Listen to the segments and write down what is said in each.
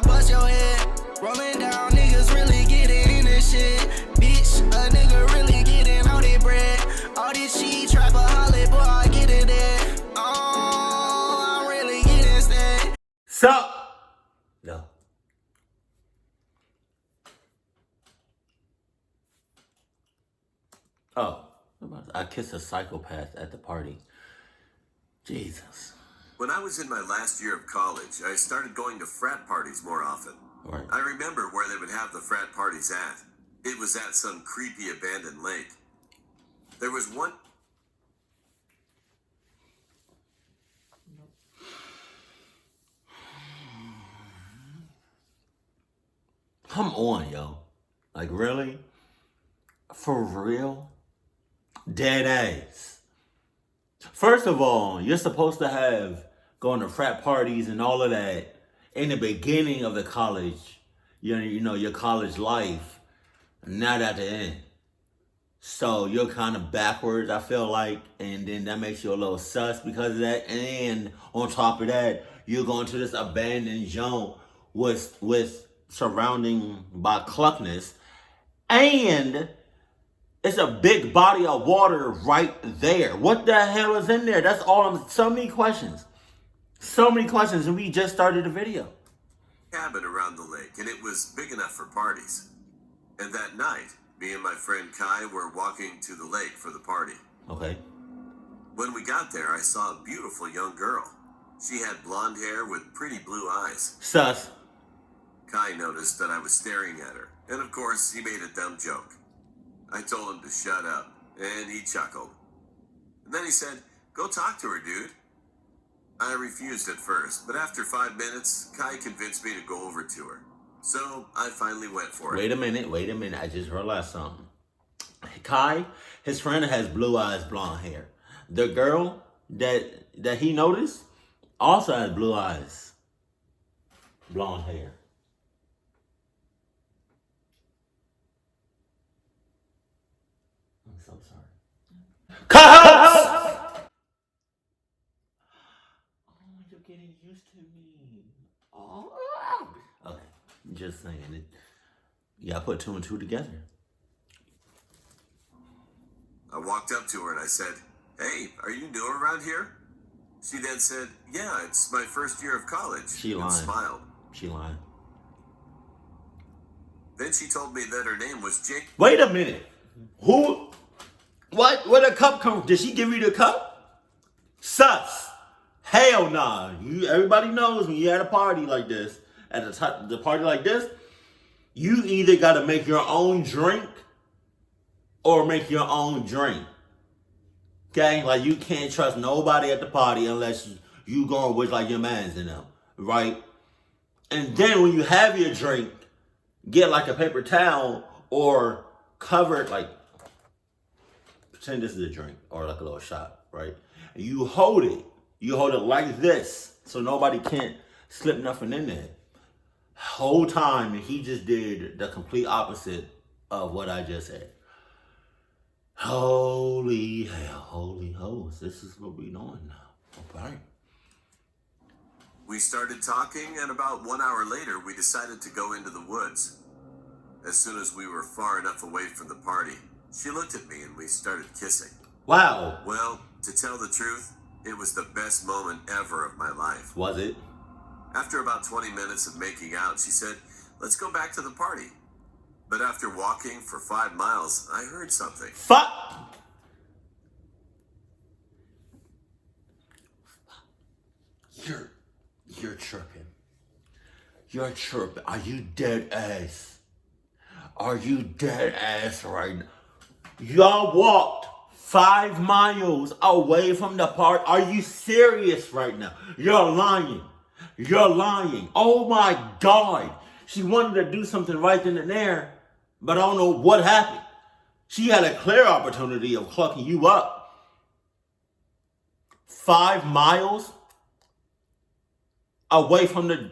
bust your head. Rolling down, niggas really getting in this shit. Bitch, a nigga really getting all that bread. All this shit, trap a holly, boy, I get it there. Oh, I'm really getting sad. Sup? No. Oh, I kissed a psychopath at the party. Jesus. When I was in my last year of college, I started going to frat parties more often. Right. I remember where they would have the frat parties at. It was at some creepy abandoned lake. There was one... Come on, yo. Like, really? For real? Dead ass. First of all, you're supposed to have going to frat parties and all of that in the beginning of the college, you know, your college life, not at the end. So you're kind of backwards, I feel like, and then that makes you a little sus because of that. And on top of that, you're going to this abandoned zone with surrounding by cluckness, and it's a big body of water right there. What the hell is in there? That's all. So many questions. So many questions, and we just started the video. Cabin around the lake, and it was big enough for parties. And that night, me and my friend Kai were walking to the lake for the party. Okay. When we got there, I saw a beautiful young girl. She had blonde hair with pretty blue eyes. Sus. Kai noticed that I was staring at her, and of course, he made a dumb joke. I told him to shut up, and he chuckled. And then he said, "Go talk to her, dude." I refused at first, but after 5 minutes, Kai convinced me to go over to her. So I finally went for it. Wait a minute. I just realized something. Kai, his friend has blue eyes, blonde hair. The girl that he noticed also has blue eyes, blonde hair. I'm so sorry. Cut! Oh, you're getting used to me. Oh. Okay, just saying it. Yeah, I put 2 and 2 together. I walked up to her and I said, "Hey, are you new around here?" She then said, "Yeah, it's my first year of college." She and lying. Smiled. She lying. Then she told me that her name was Jake. Wait a minute. Who? What? Where the cup come from? Did she give you the cup? Sus. Hell nah. Everybody knows when you're at a party like this, at the party like this, you either got to make your own drink or make your own drink. Okay? Like, you can't trust nobody at the party unless you going with, like, your mans in them. Right? And then when you have your drink, get, like, a paper towel or cover it, like, pretend this is a drink or, like, a little shot. Right? And you hold it. You hold it like this so nobody can't slip nothing in there. Whole time, and he just did the complete opposite of what I just said. Holy hell, holy hoes. This is what we're doing now. Okay. We started talking, and about 1 hour later, we decided to go into the woods. As soon as we were far enough away from the party, she looked at me and we started kissing. Wow. Well, to tell the truth, it was the best moment ever of my life. Was it? After about 20 minutes of making out, she said, "Let's go back to the party." But after walking for 5 miles, I heard something. Fuck. You're chirping. You're chirping. Are you dead ass? Are you dead ass right now? Y'all walked 5 miles away from the park. Are you serious right now? You're lying. You're lying. Oh my God. She wanted to do something right then and there, but I don't know what happened. She had a clear opportunity of clucking you up. 5 miles away from the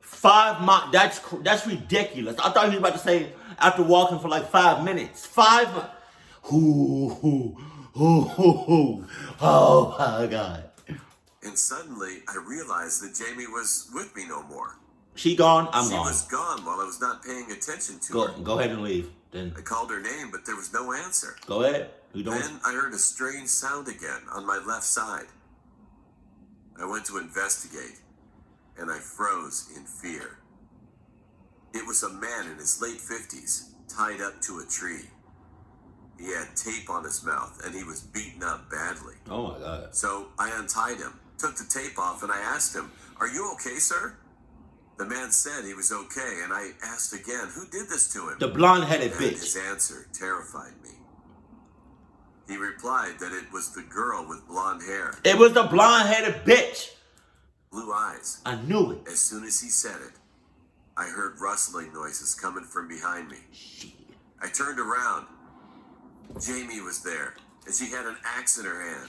5 miles. That's ridiculous. I thought he was about to say after walking for like 5 minutes. 5. Oh my God. And suddenly, I realized that Jamie was with me no more. She gone, I'm She gone. was gone while I was not paying attention to her. Go ahead and leave. Then I called her name, but there was no answer. go ahead. You don't. Then I heard a strange sound again on my left side. I went to investigate, and I froze in fear. It was a man in his late 50s, tied up to a tree. He had tape on his mouth, and he was beaten up badly. Oh my God. So I untied him, took the tape off, and I asked him, "Are you okay, sir?" The man said he was okay, and I asked again, "Who did this to him?" The blonde-headed And bitch. his answer terrified me. He replied that it was the girl with blonde hair, It was the blonde-headed bitch. blue eyes. I knew it. As soon as he said it, I heard rustling noises coming from behind me. Shit. I turned around. Jamie was there, and she had an axe in her hand.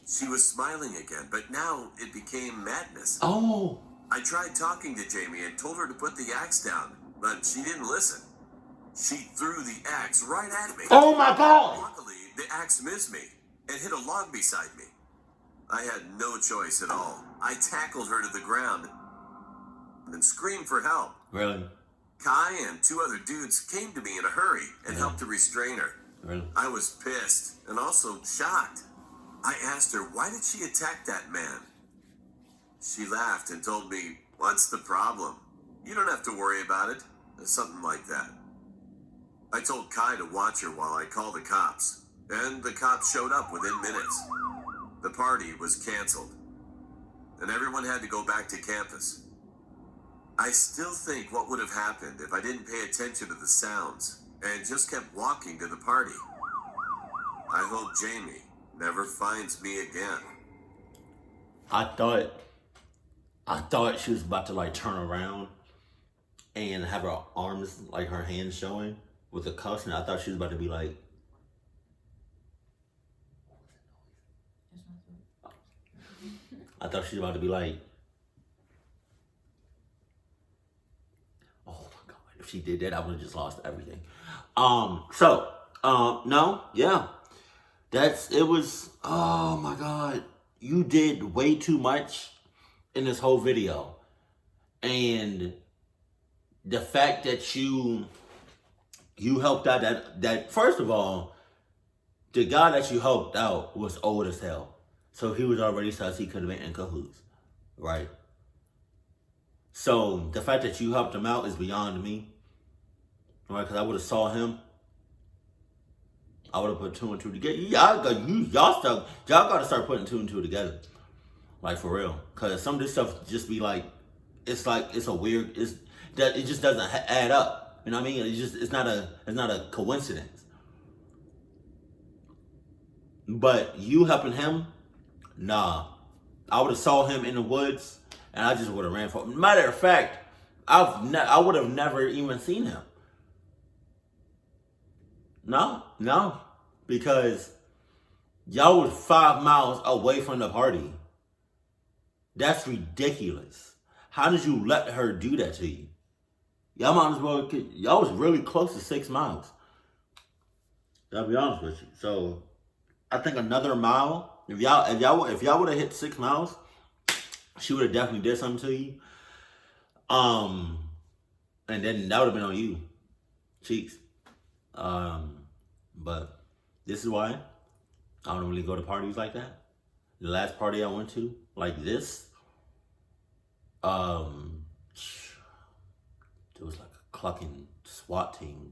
She was smiling again, but now it became madness. Oh. I tried talking to Jamie and told her to put the axe down, but she didn't listen. She threw the axe right at me. Oh my God. Luckily, the axe missed me and hit a log beside me. I had no choice at all. I tackled her to the ground and screamed for help. Really? Kai and two other dudes came to me in a hurry and Yeah. helped to restrain her. Really? I was pissed and also shocked. I asked her, why did she attack that man? She laughed and told me, "What's the problem? You don't have to worry about it." Something like that. I told Kai to watch her while I called the cops, and the cops showed up within minutes. The party was canceled, and everyone had to go back to campus. I still think what would have happened if I didn't pay attention to the sounds and just kept walking to the party. I hope Jamie never finds me again. I thought she was about to like turn around and have her arms, like her hands showing with the cuffs, and I thought she was about to be like, I thought she was about to be like, oh my God, if she did that, I would have just lost everything. No, yeah. It was, oh my God. You did way too much in this whole video. And the fact that you helped out that first of all, the guy that you helped out was old as hell. So he was already sus, he could have been in cahoots, right? So the fact that you helped him out is beyond me, right? Because I would have saw him, I would have put two and two together. Y'all got to start putting two and two together, like for real. Because some of this stuff just be like it's a weird, it just doesn't add up. You know what I mean? It's not a coincidence. But you helping him, nah. I would have saw him in the woods, and I just would have ran for him. Matter of fact, I would have never even seen him. No, because y'all was 5 miles away from the party. That's ridiculous. How did you let her do that to you? Y'all might as well, y'all was really close to 6 miles. I'll be honest with you. So I think another mile, if y'all would have hit 6 miles, she would have definitely did something to you. And then that would have been on you. Cheeks. But this is why I don't really go to parties like that. The last party I went to, like this, there was like a clucking SWAT team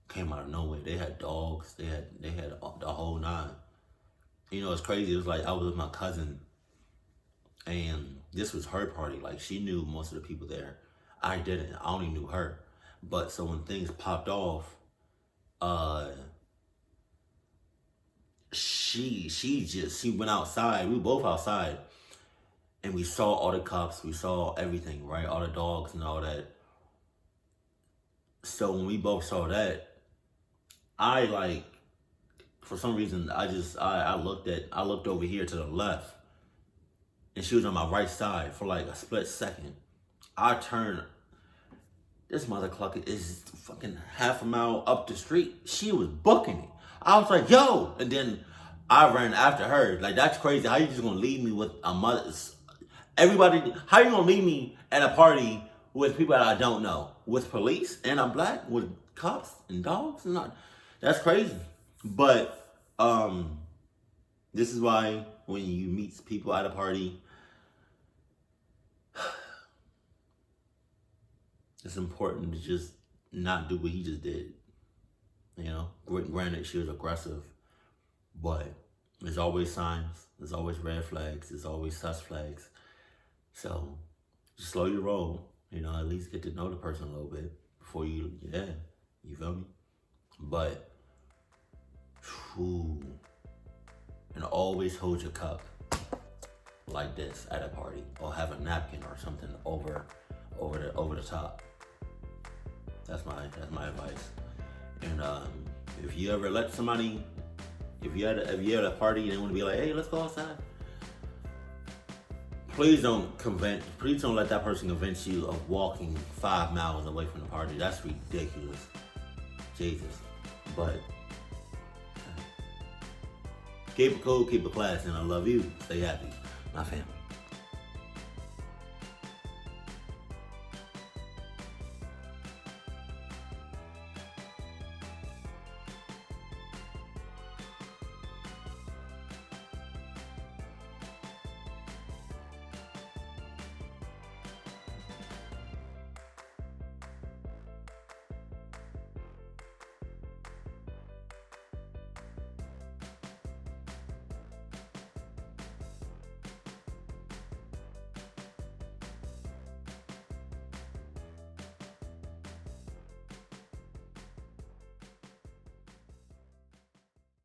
came out of nowhere. They had dogs. They had the whole nine. You know, it's crazy. It was like I was with my cousin, and this was her party. Like she knew most of the people there. I didn't. I only knew her. But so when things popped off, she went outside. We were both outside, and we saw all the cops. We saw everything, right? All the dogs and all that. So when we both saw that, for some reason, I looked over here to the left, and she was on my right side for like a split second. I turned. This mother clucker is fucking half a mile up the street. She was booking it. I was like, yo! And then I ran after her. Like, that's crazy. How you just gonna leave me with a mother? Everybody, how you gonna leave me at a party with people that I don't know? With police and I'm black? With cops and dogs? That's crazy. But this is why when you meet people at a party, it's important to just not do what he just did. You know, granted, she was aggressive, but there's always signs, there's always red flags, there's always sus flags. So just slow your roll, you know, at least get to know the person a little bit before you feel me? But, and always hold your cup like this at a party, or have a napkin or something over the top. That's my advice. And if you ever let somebody, if you're at a party and they want to be like, hey, let's go outside, please don't let that person convince you of walking 5 miles away from the party. That's ridiculous. Jesus. But keep it cool, keep it classy, and I love you. Stay happy, my family.